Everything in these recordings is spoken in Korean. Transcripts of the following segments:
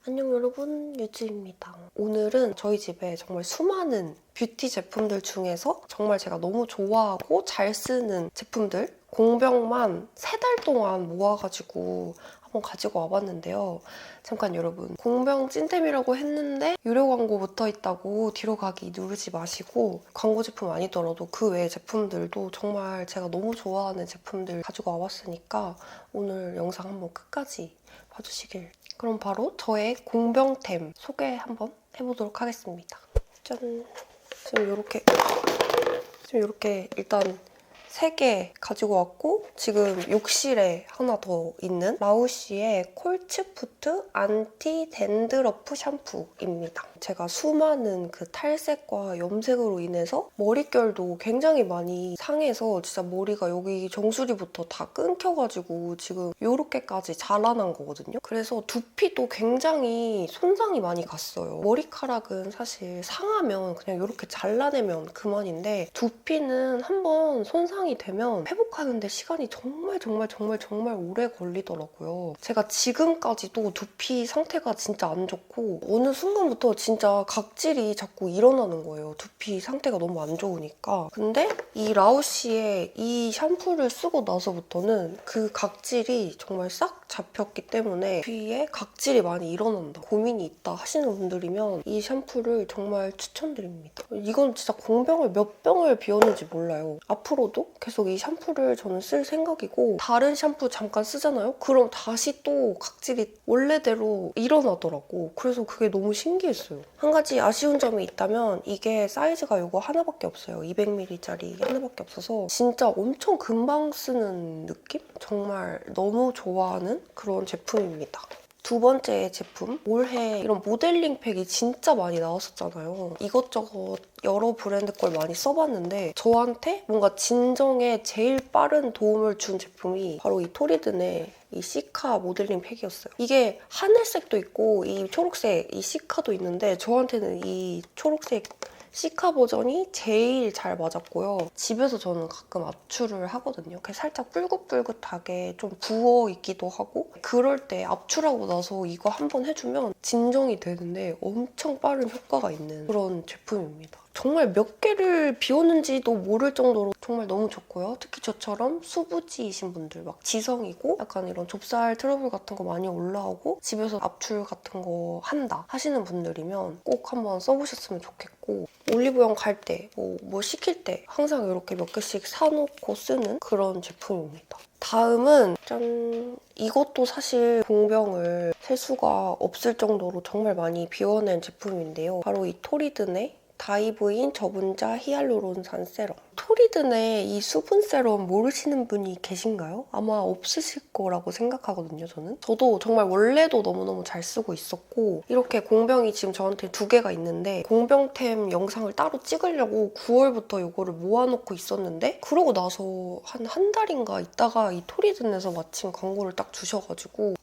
안녕 여러분, 유주입니다. 오늘은 저희 집에 정말 수많은 뷰티 제품들 중에서 정말 제가 너무 좋아하고 잘 쓰는 제품들 공병만 3달 동안 모아가지고 한번 가지고 와봤는데요. 잠깐 여러분, 공병 찐템이라고 했는데 유료 광고 붙어있다고 뒤로 가기 누르지 마시고 광고 제품 아니더라도 그 외의 제품들도 정말 제가 너무 좋아하는 제품들 가지고 와봤으니까 오늘 영상 한번 끝까지 봐주시길. 그럼 바로 저의 공병템 소개 한번 해보도록 하겠습니다. 짠! 지금 이렇게 일단 3개 가지고 왔고 지금 욕실에 하나 더 있는 라우쉬의 콜츠푸트 안티 댄드러프 샴푸입니다. 제가 수많은 그 탈색과 염색으로 인해서 머릿결도 굉장히 많이 상해서 진짜 머리가 여기 정수리부터 다 끊겨가지고 지금 이렇게까지 자라난 거거든요. 그래서 두피도 굉장히 손상이 많이 갔어요. 머리카락은 사실 상하면 그냥 이렇게 잘라내면 그만인데 두피는 한번 손상이 되면 회복하는데 시간이 정말 오래 걸리더라고요. 제가 지금까지도 두피 상태가 진짜 안 좋고 어느 순간부터 진짜 각질이 자꾸 일어나는 거예요. 두피 상태가 너무 안 좋으니까. 근데 이 라우쉬의 이 샴푸를 쓰고 나서부터는 그 각질이 정말 싹 잡혔기 때문에 두피에 각질이 많이 일어난다, 고민이 있다 하시는 분들이면 이 샴푸를 정말 추천드립니다. 이건 진짜 공병을 몇 병을 비웠는지 몰라요. 앞으로도 계속 이 샴푸를 저는 쓸 생각이고 다른 샴푸 잠깐 쓰잖아요? 그럼 다시 또 각질이 원래대로 일어나더라고. 그래서 그게 너무 신기했어요. 한 가지 아쉬운 점이 있다면 이게 사이즈가 이거 하나밖에 없어요. 200ml짜리 하나밖에 없어서 진짜 엄청 금방 쓰는 느낌? 정말 너무 좋아하는 그런 제품입니다. 두 번째 제품, 올해 이런 모델링 팩이 진짜 많이 나왔었잖아요. 이것저것 여러 브랜드 걸 많이 써봤는데 저한테 뭔가 진정에 제일 빠른 도움을 준 제품이 바로 이 토리든의 이 시카 모델링 팩이었어요. 이게 하늘색도 있고 이 초록색 이 시카도 있는데 저한테는 이 초록색 시카 버전이 제일 잘 맞았고요. 집에서 저는 가끔 압출을 하거든요. 살짝 뿔긋뿔긋하게 좀 부어있기도 하고 그럴 때 압출하고 나서 이거 한번 해주면 진정이 되는데 엄청 빠른 효과가 있는 그런 제품입니다. 정말 몇 개를 비웠는지도 모를 정도로 정말 너무 좋고요. 특히 저처럼 수부지이신 분들, 막 지성이고 약간 이런 좁쌀 트러블 같은 거 많이 올라오고 집에서 압출 같은 거 한다 하시는 분들이면 꼭 한번 써보셨으면 좋겠고 올리브영 갈 때, 뭐 시킬 때 항상 이렇게 몇 개씩 사놓고 쓰는 그런 제품입니다. 다음은 짠! 이것도 사실 공병을 셀 수가 없을 정도로 정말 많이 비워낸 제품인데요. 바로 이 토리든의 다이브인 저분자 히알루론산 세럼. 토리든의 이 수분 세럼 모르시는 분이 계신가요? 아마 없으실 거라고 생각하거든요, 저는. 저도 정말 원래도 너무너무 잘 쓰고 있었고 이렇게 공병이 지금 저한테 2개가 있는데 공병템 영상을 따로 찍으려고 9월부터 이거를 모아놓고 있었는데 그러고 나서 한 달인가 있다가 이 토리든에서 마침 광고를 딱 주셔가지고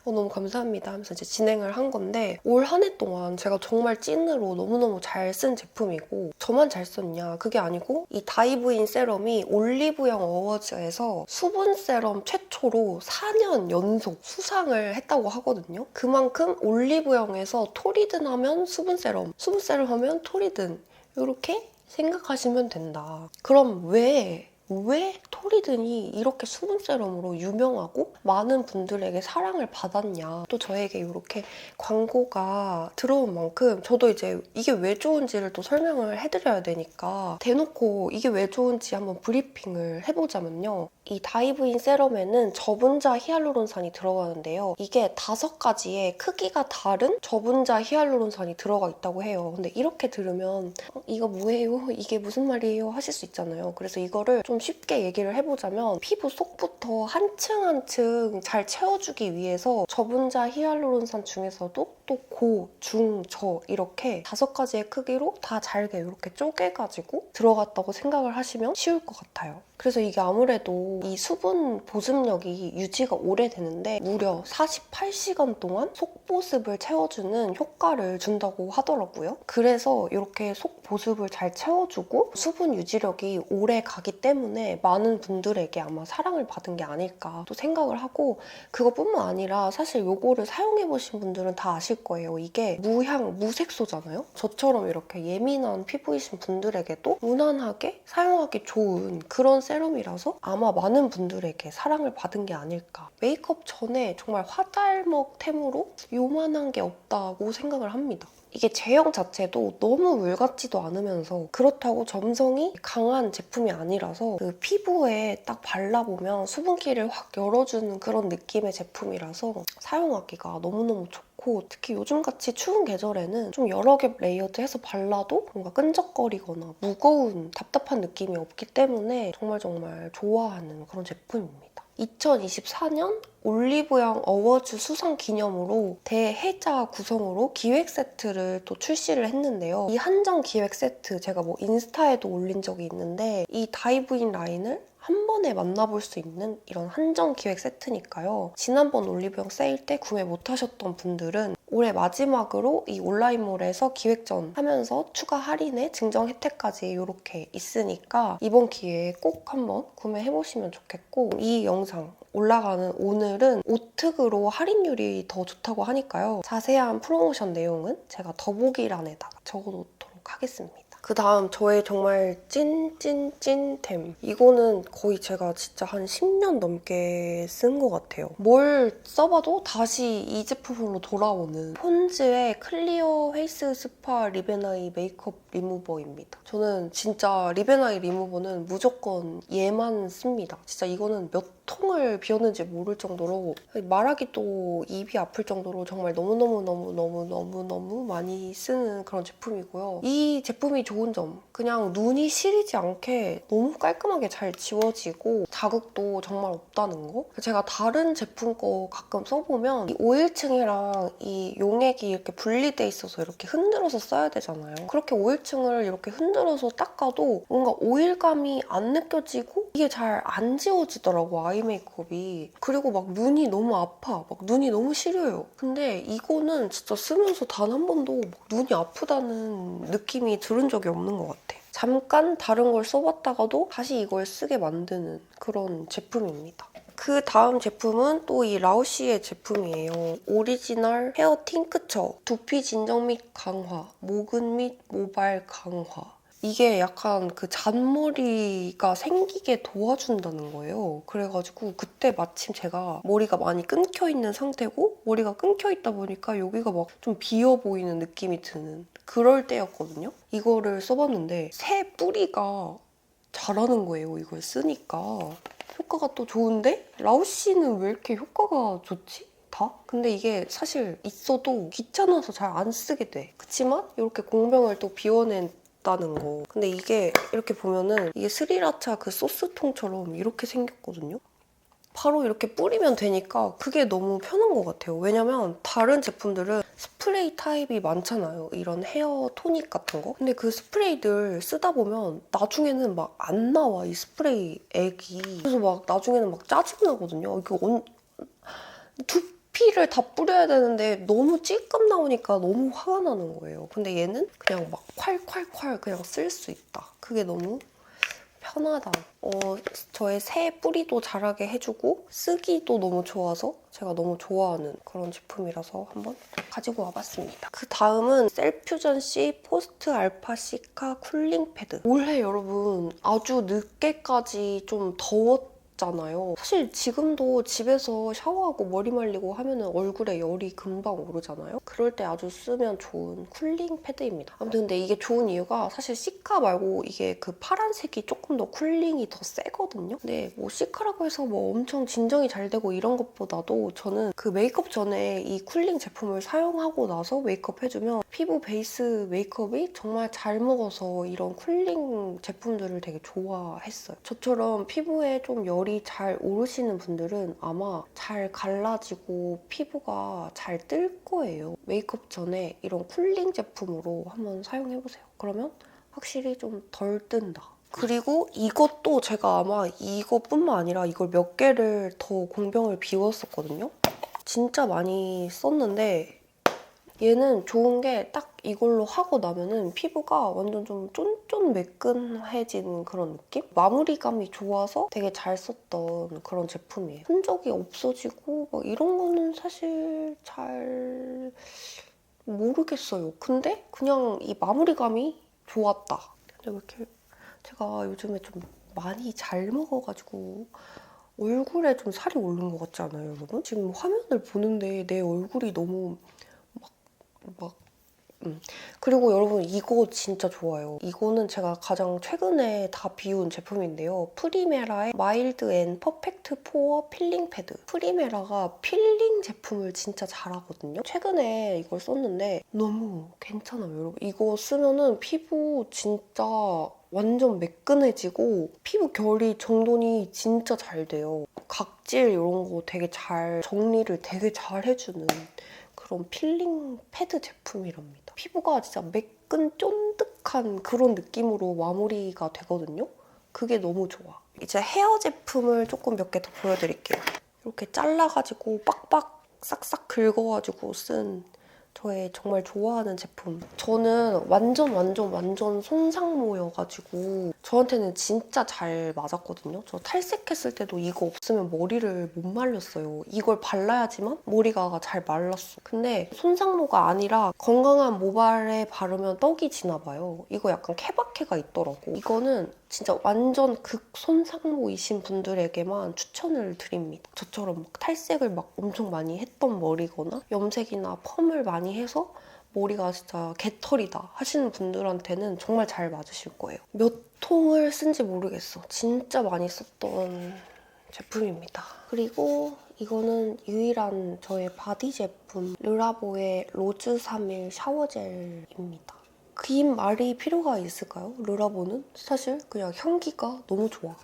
너무 감사합니다 하면서 이제 진행을 한 건데 올 한 해 동안 제가 정말 찐으로 너무너무 잘 쓴 제품이고 저만 잘 썼냐? 그게 아니고 이 다이브인 세럼이 올리브영 어워즈에서 수분 세럼 최초로 4년 연속 수상을 했다고 하거든요. 그만큼 올리브영에서 토리든 하면 수분 세럼 하면 토리든 이렇게 생각하시면 된다. 그럼 왜 토리든이 이렇게 수분 세럼으로 유명하고 많은 분들에게 사랑을 받았냐. 또 저에게 이렇게 광고가 들어온 만큼 저도 이제 이게 왜 좋은지를 또 설명을 해드려야 되니까 대놓고 이게 왜 좋은지 한번 브리핑을 해보자면요. 이 다이브인 세럼에는 저분자 히알루론산이 들어가는데요. 이게 5가지의 크기가 다른 저분자 히알루론산이 들어가 있다고 해요. 근데 이렇게 들으면 이거 뭐예요? 이게 무슨 말이에요? 하실 수 있잖아요. 그래서 이거를 좀 쉽게 얘기를 해보자면 피부 속부터 한 층 한 층 잘 채워주기 위해서 저분자 히알루론산 중에서도 또 고, 중, 저 이렇게 5가지의 크기로 다 잘게 이렇게 쪼개가지고 들어갔다고 생각을 하시면 쉬울 것 같아요. 그래서 이게 아무래도 이 수분 보습력이 유지가 오래되는데 무려 48시간 동안 속보습을 채워주는 효과를 준다고 하더라고요. 그래서 이렇게 속보습을 잘 채워주고 수분 유지력이 오래 가기 때문에 많은 분들에게 아마 사랑을 받은 게 아닐까 또 생각을 하고, 그것뿐만 아니라 사실 이거를 사용해보신 분들은 다 아실 거예요. 이게 무향, 무색소잖아요? 저처럼 이렇게 예민한 피부이신 분들에게도 무난하게 사용하기 좋은 그런 세럼이라서 아마 많은 분들에게 사랑을 받은 게 아닐까. 메이크업 전에 정말 화잘먹템으로 요만한 게 없다고 생각을 합니다. 이게 제형 자체도 너무 물 같지도 않으면서 그렇다고 점성이 강한 제품이 아니라서 그 피부에 딱 발라보면 수분기를 확 열어주는 그런 느낌의 제품이라서 사용하기가 너무너무 좋고, 특히 요즘같이 추운 계절에는 좀 여러 겹 레이어드해서 발라도 뭔가 끈적거리거나 무거운 답답한 느낌이 없기 때문에 정말 좋아하는 그런 제품입니다. 2024년 올리브영 어워즈 수상 기념으로 대혜자 구성으로 기획 세트를 또 출시를 했는데요. 이 한정 기획 세트 제가 뭐 인스타에도 올린 적이 있는데 이 다이브인 라인을 한 번에 만나볼 수 있는 이런 한정 기획 세트니까요. 지난번 올리브영 세일 때 구매 못하셨던 분들은 올해 마지막으로 이 온라인몰에서 기획전 하면서 추가 할인에 증정 혜택까지 이렇게 있으니까 이번 기회에 꼭 한번 구매해보시면 좋겠고, 이 영상 올라가는 오늘은 오특으로 할인율이 더 좋다고 하니까요. 자세한 프로모션 내용은 제가 더보기란에다가 적어놓도록 하겠습니다. 그 다음 저의 정말 찐템. 이거는 거의 제가 진짜 한 10년 넘게 쓴 것 같아요. 뭘 써봐도 다시 이 제품으로 돌아오는 폰즈의 클리어 페이스 스파 립앤아이 메이크업 리무버입니다. 저는 진짜 립앤아이 리무버는 무조건 얘만 씁니다. 진짜 이거는 몇 통을 비웠는지 모를 정도로, 말하기 또 입이 아플 정도로 정말 너무너무 많이 쓰는 그런 제품이고요. 이 제품이 좋은 점, 그냥 눈이 시리지 않게 너무 깔끔하게 잘 지워지고 자극도 정말 없다는 거. 제가 다른 제품 거 가끔 써보면 이 오일층이랑 이 용액이 이렇게 분리돼 있어서 이렇게 흔들어서 써야 되잖아요. 그렇게 오일층을 이렇게 흔들어서 닦아도 뭔가 오일감이 안 느껴지고 이게 잘 안 지워지더라고, 아이 메이크업이. 그리고 막 눈이 너무 아파, 막 눈이 너무 시려요. 근데 이거는 진짜 쓰면서 단 한 번도 눈이 아프다는 느낌이 들은 적이 없는 것 같아. 잠깐 다른 걸 써봤다가도 다시 이걸 쓰게 만드는 그런 제품입니다. 그 다음 제품은 또 이 라우시의 제품이에요. 오리지널 헤어 팅크처 두피 진정 및 강화, 모근 및 모발 강화. 이게 약간 그 잔머리가 생기게 도와준다는 거예요. 그래가지고 그때 마침 제가 머리가 많이 끊겨있는 상태고, 머리가 끊겨있다 보니까 여기가 막 좀 비어 보이는 느낌이 드는 그럴 때였거든요. 이거를 써봤는데 새 뿌리가 자라는 거예요, 이걸 쓰니까. 효과가 또 좋은데 라우시는 왜 이렇게 효과가 좋지? 다? 근데 이게 사실 있어도 귀찮아서 잘 안 쓰게 돼. 그치만 이렇게 공병을 또 비워낸 다는 거. 근데 이게 이렇게 보면은 이게 스리라차 그 소스통처럼 이렇게 생겼거든요. 바로 이렇게 뿌리면 되니까 그게 너무 편한 것 같아요. 왜냐면 다른 제품들은 스프레이 타입이 많잖아요. 이런 헤어 토닉 같은 거. 근데 그 스프레이들 쓰다 보면 나중에는 막 안 나와, 이 스프레이 액이. 그래서 막 나중에는 막 짜증나거든요. 이거 두피를 다 뿌려야 되는데 너무 찔끔 나오니까 너무 화가 나는 거예요. 근데 얘는 그냥 막 콸콸콸 그냥 쓸 수 있다. 그게 너무 편하다. 저의 새 뿌리도 자라게 해주고 쓰기도 너무 좋아서 제가 너무 좋아하는 그런 제품이라서 한번 가지고 와봤습니다. 그 다음은 셀퓨전시 포스트 알파 시카 쿨링 패드. 올해 여러분 아주 늦게까지 좀 더웠잖아요. 사실 지금도 집에서 샤워하고 머리 말리고 하면 얼굴에 열이 금방 오르잖아요. 그럴 때 아주 쓰면 좋은 쿨링 패드입니다. 아무튼 근데 이게 좋은 이유가 사실 시카 말고 이게 그 파란색이 조금 더 쿨링이 더 세거든요. 근데 뭐 시카라고 해서 뭐 엄청 진정이 잘 되고 이런 것보다도 저는 그 메이크업 전에 이 쿨링 제품을 사용하고 나서 메이크업 해주면 피부 베이스 메이크업이 정말 잘 먹어서 이런 쿨링 제품들을 되게 좋아했어요. 저처럼 피부에 좀 열이 잘 오르시는 분들은 아마 잘 갈라지고 피부가 잘 뜰 거예요. 메이크업 전에 이런 쿨링 제품으로 한번 사용해보세요. 그러면 확실히 좀 덜 뜬다. 그리고 이것도 제가 아마 이것뿐만 아니라 이걸 몇 개를 더 공병을 비웠었거든요. 진짜 많이 썼는데 얘는 좋은 게 딱 이걸로 하고 나면은 피부가 완전 좀 쫀쫀매끈해지는 그런 느낌? 마무리감이 좋아서 되게 잘 썼던 그런 제품이에요. 흔적이 없어지고 막 이런 거는 사실 잘 모르겠어요. 근데 그냥 이 마무리감이 좋았다. 근데 왜 이렇게 제가 요즘에 좀 많이 잘 먹어가지고 얼굴에 좀 살이 오른 것 같지 않아요, 여러분? 지금 화면을 보는데 내 얼굴이 너무 막 그리고 여러분 이거 진짜 좋아요. 이거는 제가 가장 최근에 다 비운 제품인데요. 프리메라의 마일드 앤 퍼펙트 포어 필링 패드. 프리메라가 필링 제품을 진짜 잘하거든요. 최근에 이걸 썼는데 너무 괜찮아요, 여러분. 이거 쓰면은 피부 진짜 완전 매끈해지고 피부 결이 정돈이 진짜 잘 돼요. 각질 이런 거 되게 잘 정리를 되게 잘 해주는 그런 필링 패드 제품이랍니다. 피부가 진짜 매끈 쫀득한 그런 느낌으로 마무리가 되거든요. 그게 너무 좋아. 이제 헤어 제품을 조금 몇 개 더 보여드릴게요. 이렇게 잘라가지고 빡빡 싹싹 긁어가지고 쓴 저의 정말 좋아하는 제품. 저는 완전 손상모여가지고 저한테는 진짜 잘 맞았거든요. 저 탈색했을 때도 이거 없으면 머리를 못 말렸어요. 이걸 발라야지만 머리가 잘 말랐어. 근데 손상모가 아니라 건강한 모발에 바르면 떡이 지나 봐요. 이거 약간 케바케가 있더라고. 이거는 진짜 완전 극손상모이신 분들에게만 추천을 드립니다. 저처럼 막 탈색을 막 엄청 많이 했던 머리거나 염색이나 펌을 많이 해서 머리가 진짜 개털이다 하시는 분들한테는 정말 잘 맞으실 거예요. 몇 통을 쓴지 모르겠어. 진짜 많이 썼던 제품입니다. 그리고 이거는 유일한 저의 바디 제품 르라보의 로즈 3일 샤워젤입니다. 긴 말이 필요가 있을까요? 르라보는 사실 그냥 향기가 너무 좋아.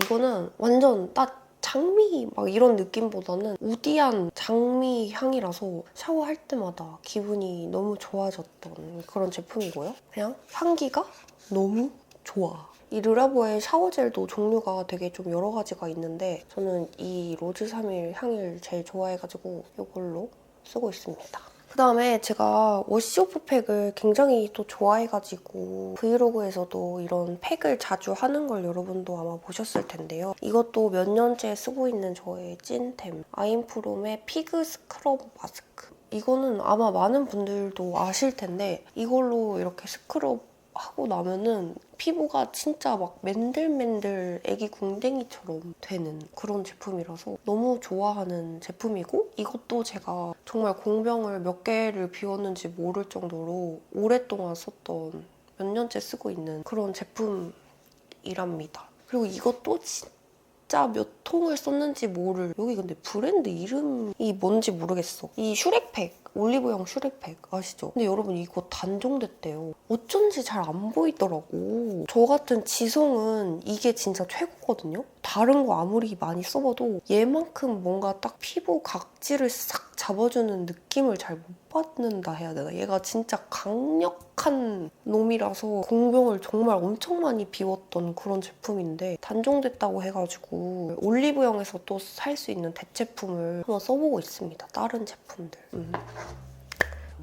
이거는 완전 딱 장미 막 이런 느낌보다는 우디한 장미 향이라서 샤워할 때마다 기분이 너무 좋아졌던 그런 제품이고요. 그냥 향기가 너무 좋아. 이 르라보의 샤워젤도 종류가 되게 좀 여러 가지가 있는데 저는 이 로즈 3일 향을 제일 좋아해가지고 이걸로 쓰고 있습니다. 그다음에 제가 워시오프 팩을 굉장히 또 좋아해가지고 브이로그에서도 이런 팩을 자주 하는 걸 여러분도 아마 보셨을 텐데요. 이것도 몇 년째 쓰고 있는 저의 찐템 아임프롬의 피그 스크럽 마스크. 이거는 아마 많은 분들도 아실 텐데 이걸로 이렇게 스크럽 하고 나면은 피부가 진짜 막 맨들맨들 애기 궁뎅이처럼 되는 그런 제품이라서 너무 좋아하는 제품이고 이것도 제가 정말 공병을 몇 개를 비웠는지 모를 정도로 오랫동안 썼던 몇 년째 쓰고 있는 그런 제품이랍니다. 그리고 이것도 진짜 몇 통을 썼는지 모를 여기 근데 브랜드 이름이 뭔지 모르겠어. 이 슈렉팩 올리브영 슈렉팩 아시죠? 근데 여러분 이거 단종됐대요. 어쩐지 잘 안 보이더라고. 저 같은 지성은 이게 진짜 최고거든요? 다른 거 아무리 많이 써봐도 얘만큼 뭔가 딱 피부 각질을 싹 잡아주는 느낌을 잘 못 받는다 해야 되나? 얘가 진짜 강력한 놈이라서 공병을 정말 엄청 많이 비웠던 그런 제품인데 단종됐다고 해가지고 올리브영에서 또 살 수 있는 대체품을 한번 써보고 있습니다. 다른 제품들.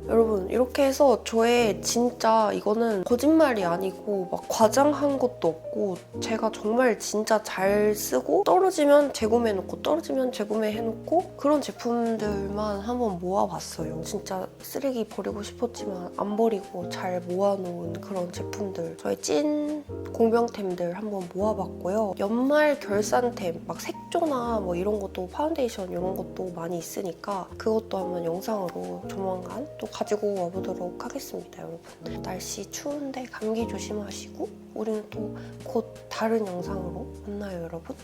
여러분 이렇게 해서 저의 진짜 이거는 거짓말이 아니고 막 과장한 것도 없고 제가 정말 진짜 잘 쓰고 떨어지면 재구매해놓고 떨어지면 재구매해놓고 그런 제품들만 한번 모아봤어요. 진짜 쓰레기 버리고 싶었지만 안 버리고 잘 모아놓은 그런 제품들 저의 찐 공병템들 한번 모아봤고요. 연말 결산템 막 색조나 뭐 이런 것도 파운데이션 이런 것도 많이 있으니까 그것도 한번 영상으로 조만간 또 가지고 와보도록 하겠습니다, 여러분. 날씨 추운데 감기 조심하시고 우리는 또 곧 다른 영상으로 만나요, 여러분.